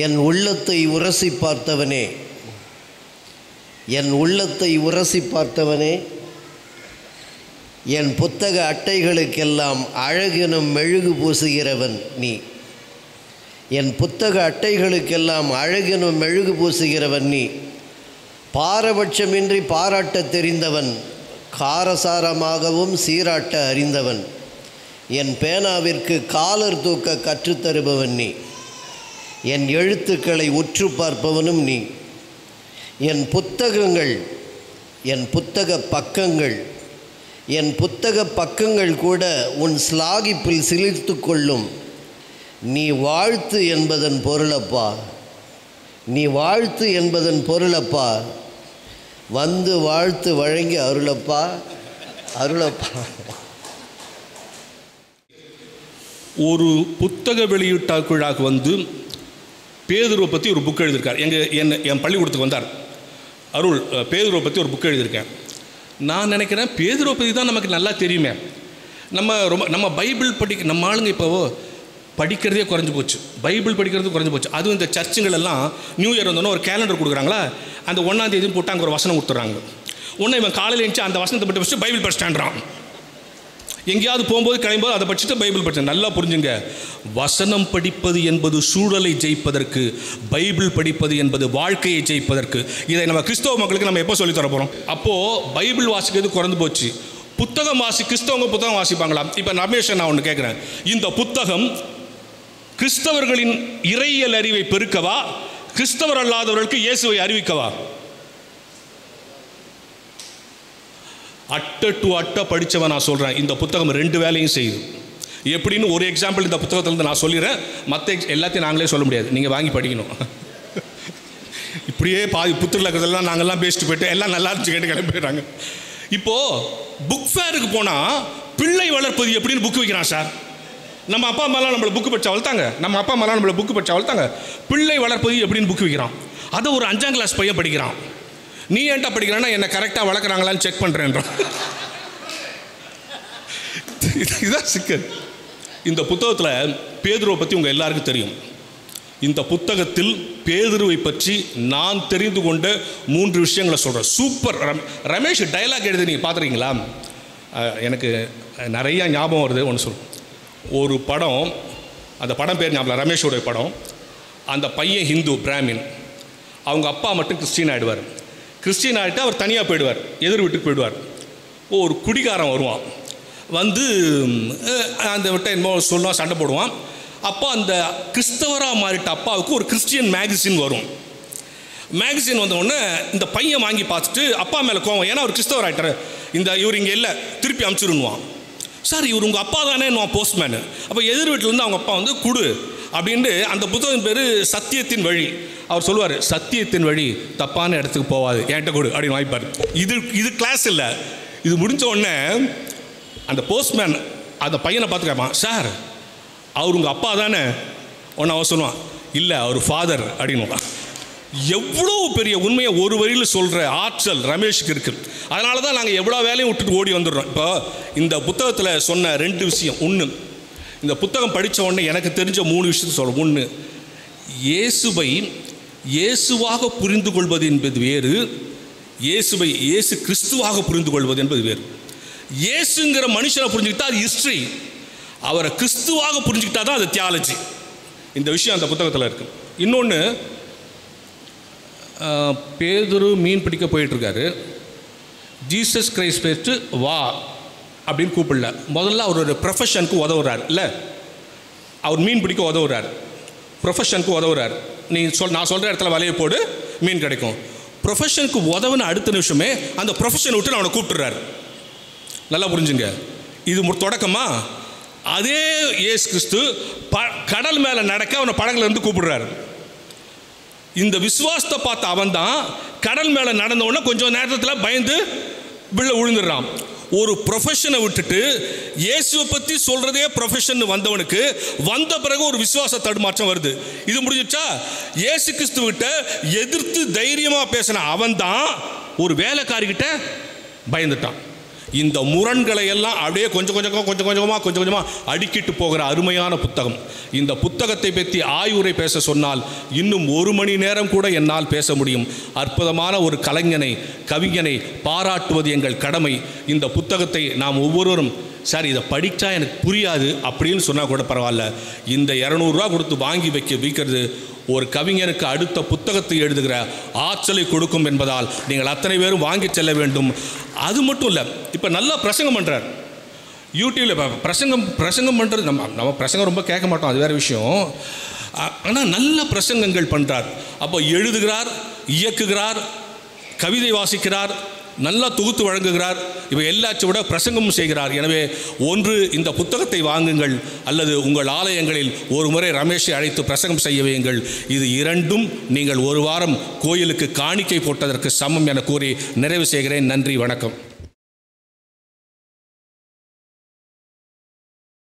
என் உள்ளத்தை உரசி பார்த்தவனே, என் உள்ளத்தை உரசி பார்த்தவனே, என் புத்தக அட்டைகளுக்கெல்லாம் அழகெனும் மெழுகு பூசுகிறவன் நீ. என் புத்தக அட்டைகளுக்கெல்லாம் அழகெனும் மெழுகு பூசுகிறவன் நீ. பாரபட்சமின்றி பாராட்ட தெரிந்தவன், காரசாரமாகவும் சீராட்ட அறிந்தவன். என் பேனாவிற்கு காலர் தூக்க கற்றுத்தருபவன் நீ. என் எழுத்துக்களை உற்று பார்ப்பவனும் நீ. என் புத்தகங்கள், என் புத்தக பக்கங்கள், என் புத்தக பக்கங்கள் கூட உன் ஸ்லாகிப்பில் சிலிர்த்து கொள்ளும். நீ வாழ்த்து என்பதன் பொருளப்பா, நீ வாழ்த்து என்பதன் பொருளப்பா. வந்து வாழ்த்து வழங்கி அருளப்பா, அருளப்பா. ஒரு புத்தக வெளியீட்டு விழாவுக்கு வந்து பேதுருவை பற்றி ஒரு புக் எழுதியிருக்கார். என் பள்ளிக்கூடத்துக்கு வந்தார். அருள், பேதுருவை பற்றி ஒரு புக் எழுதியிருக்கேன். நான் நினைக்கிறேன் பேதுருவை பற்றி தான் நமக்கு நல்லா தெரியுமே. நம்ம பைபிள் நம்ம ஆளுங்க இப்போ படிக்கிறதே குறைஞ்சி போச்சு. பைபிள் படிக்கிறது குறைஞ்சி போச்சு. அதுவும் இந்த சர்ச்சுங்களெல்லாம் நியூ இயர் வந்தோன்னா ஒரு கேலண்டர் கொடுக்குறாங்களா, அந்த 1ஆம் தேதி போட்டு அங்கே ஒரு வசனம் கொடுத்துட்றாங்க. ஒன்று இவன் காலையில் எழுந்துச்சு அந்த வசனத்தை பற்றி வச்சு பைபிள் படிச்சுட்டான்றான். எங்கேயாவது போகும்போது கிளம்பும்போது அதை படிச்சுட்டு பைபிள் படித்தேன். நல்லா புரிஞ்சுங்க, வசனம் படிப்பது என்பது சூழலை ஜெயிப்பதற்கு, பைபிள் படிப்பது என்பது வாழ்க்கையை ஜெயிப்பதற்கு. இதை நம்ம கிறிஸ்தவ மக்களுக்கு நம்ம எப்போ சொல்லித்தர போகிறோம்? அப்போது பைபிள் வாசிக்கிறது குறைந்து போச்சு. புத்தகம் கிறிஸ்தவங்க புத்தகம் வாசிப்பாங்களா? இப்போ ரமேஷ், நான் ஒன்று கேட்குறேன், இந்த புத்தகம் கிறிஸ்தவர்களின் இறையியல் அறிவை பெருக்கவா, கிறிஸ்தவர் அல்லாதவர்களுக்கு இயேசுவை அறிவிக்கவா? அட்டை டு அட்டை படித்தவன் நான் சொல்கிறேன், இந்த புத்தகம் 2 வேலையும் செய்யுது. எப்படின்னு ஒரு எக்ஸாம்பிள் இந்த புத்தகத்திலேருந்து நான் சொல்லிடுறேன். மற்ற எல்லாத்தையும் நாங்களே சொல்ல முடியாது, நீங்கள் வாங்கி படிக்கணும். இப்படியே பாதி புத்தகத்தில் இருக்கிறதெல்லாம் நாங்கள்லாம் பேசிட்டு போய்ட்டு எல்லாம் நல்லா இருந்துச்சு கேட்டு கிளம்பிடுறாங்க. இப்போது புக் ஃபேருக்கு போனால் பிள்ளை வளர்ப்பது எப்படின்னு புக்கு வைக்கிறான் சார். நம்ம அப்பா அம்மாலாம் நம்மளை புக்கு படிச்சா வளர்த்தாங்க, நம்ம அப்பா அம்மாலாம் நம்மளை புக்கு படிச்சா வளர்த்தாங்க. பிள்ளை வளர்ப்பது எப்படின்னு புக்கு வைக்கிறான். அதை ஒரு 5ஆம் கிளாஸ் பையன் படிக்கிறான். நீ ஏன்டா படிக்கிறான்னா என்னை கரெக்டாக வளர்க்குறாங்களான்னு செக் பண்ணுறேன்றான். இதுதான் சிக்கல். இந்த புத்தகத்தில் பேதுருவை பற்றி உங்கள் எல்லாருக்கும் தெரியும். இந்த புத்தகத்தில் பேதுருவை பற்றி நான் தெரிந்து கொண்ட 3 விஷயங்களை சொல்கிறேன். சூப்பர். ரமேஷ் டைலாக் எழுதி நீங்கள் பார்த்துருக்கீங்களா? எனக்கு நிறையா ஞாபகம் வருது. ஒன்று சொல், ஒரு படம், அந்த படம் பேர் ஞாபகம், ரமேஷோடைய படம். அந்த பையன் ஹிந்து பிராமின், அவங்க அப்பா மட்டும் கிறிஸ்டின் ஆகிடுவார். கிறிஸ்டின் ஆகிட்டு அவர் தனியாக போயிடுவார், எதிர் வீட்டுக்கு போயிடுவார். ஒரு குடிகாரன் வருவான், வந்து அந்த விட்ட என்னமோ சொல்லுவான், சண்டை போடுவான். அப்போ அந்த கிறிஸ்தவராக மாறிட்ட அப்பாவுக்கு ஒரு கிறிஸ்டியன் மேகசின் வரும். மேகசின் வந்தவுடனே இந்த பையன் வாங்கி பார்த்துட்டு அப்பா மேலே கோவம், ஏன்னா அவர் கிறிஸ்தவர் ஆகிட்டார், இவர் இங்கே இல்லை, திருப்பி அனுப்பிச்சிருவான். சார் இவர் உங்கள் அப்பா தானே போஸ்ட்மேனு. அப்போ எதிர் வீட்டிலேருந்து அவங்க அப்பா வந்து கொடு அப்படின்ட்டு, அந்த புத்தகம் பேர் சத்தியத்தின் வழி. அவர் சொல்லுவார், சத்தியத்தின் வழி தப்பான இடத்துக்கு போகாது, என்கிட்ட கொடு அப்படின்னு வாய்ப்பார். இது கிளாஸ் இல்லை. இது முடிஞ்ச உடனே அந்த போஸ்ட்மேன் அந்த பையனை பார்த்து கேட்பான், சார் அவர் உங்கள் அப்பா தானே? ஒன்று அவன் சொல்லுவான், இல்லை அவர் ஃபாதர் அப்படின்னு. எவ்வளோ பெரிய உண்மையை ஒரு வரியில் சொல்கிற ஆற்றல் ரமேஷுக்கு இருக்குது. அதனால தான் நாங்கள் எவ்வளோ வேலையும் விட்டுட்டு ஓடி வந்துடுறோம். இப்போ இந்த புத்தகத்தில் சொன்ன 2 விஷயம். ஒன்று, இந்த புத்தகம் படித்த உடனே எனக்கு தெரிஞ்ச 3 விஷயத்தை சொல்கிறேன். ஒன்று, இயேசுவை இயேசுவாக புரிந்து கொள்வது என்பது வேறு, இயேசுவை இயேசு கிறிஸ்துவாக புரிந்து கொள்வது என்பது வேறு. இயேசுங்கிற மனுஷனை புரிஞ்சுக்கிட்டா அது ஹிஸ்ட்ரி, அவரை கிறிஸ்துவாக புரிஞ்சுக்கிட்டா தான் அது தியாலஜி. இந்த விஷயம் அந்த புத்தகத்தில் இருக்குது. இன்னொன்று, பேதுரு மீன் பிடிக்க போயிட்டுருக்காரு. ஜீசஸ் கிரைஸ்ட் பேஸ்ட்டு வா அப்படின்னு கூப்பிடல. முதல்ல அவர் ஒரு ப்ரொஃபஷனுக்கு உதவுறார். இல்லை, அவர் மீன் பிடிக்க உதவுறார், ப்ரொஃபஷனுக்கு உதவுறார். நான் சொல்கிற இடத்துல வலையை போடு, மீன் கிடைக்கும். ப்ரொஃபஷனுக்கு உதவுன்னு அடுத்த நிமிஷமே அந்த ப்ரொஃபஷனை விட்டு அவனை கூப்பிட்டுறாரு. நல்லா புரிஞ்சுங்க, இது தொடக்கமா? அதே இயேசு கிறிஸ்து கடல் மேலே நடக்க அவனை படகுல இருந்து கூப்பிடுறாரு. இந்த விசுவாசத்தை பார்த்த அவன் தான் கடல் மேலே நடந்த உடனே கொஞ்சம் நேரத்தில் பயந்து விழுந்துடுறான். ஒரு ப்ரொஃபஷனை விட்டுட்டு இயேசுவை பற்றி சொல்கிறதே ப்ரொஃபஷன் வந்தவனுக்கு வந்த பிறகு ஒரு விசுவாச தடுமாற்றம் வருது. இது முடிஞ்சிச்சா? இயேசு கிறிஸ்துவிட்ட எதிர்த்து தைரியமாக பேசின அவன் தான் ஒரு வேலைக்காரிக்கிட்ட பயந்துட்டான். இந்த முரண்களை எல்லாம் அப்படியே கொஞ்சம் கொஞ்சமாக அடுக்கிட்டு போகிற அருமையான புத்தகம். இந்த புத்தகத்தை பற்றி ஆய்வுரை பேச சொன்னால் இன்னும் 1 மணி நேரம் கூட என்னால் பேச முடியும். அற்புதமான ஒரு கவிஞனை பாராட்டுவது எங்கள் கடமை. இந்த புத்தகத்தை நாம் ஒவ்வொருவரும், சார் இதை படித்தா எனக்கு புரியாது அப்படின்னு சொன்னால் கூட பரவாயில்ல, இந்த 200 ரூபா கொடுத்து வாங்கி வைக்கிறது ஒரு கவிஞனுக்கு அடுத்த புத்தகத்தை எழுதுகிற ஆற்றலை கொடுக்கும் என்பதால் நீங்கள் அத்தனை பேரும் வாங்கி செல்ல வேண்டும். அது மட்டும் இல்லை, இப்போ நல்லா பிரசங்கம் பண்ணுறார் யூடியூப்பில். பிரசங்கம் பண்ணுறது நம்ம பிரசங்கம் ரொம்ப கேட்க மாட்டோம், அது வேறு விஷயம். ஆனால் நல்ல பிரசங்கங்கள் பண்ணுறார். அப்போ எழுதுகிறார், இயக்குகிறார், கவிதை வாசிக்கிறார், நல்லா தொகுத்து வழங்குகிறார். இவை எல்லாச்சும் விட பிரசங்கமும் செய்கிறார். எனவே ஒன்று இந்த புத்தகத்தை வாங்குங்கள், அல்லது உங்கள் ஆலயங்களில் ஒரு முறை ரமேஷை அழைத்து பிரசங்கம் செய்ய வையுங்கள். இது இரண்டும் நீங்கள் 1 வாரம் கோயிலுக்கு காணிக்கை போட்டதற்கு சமம் என கூறி நிறைவு செய்கிறேன். நன்றி, வணக்கம்.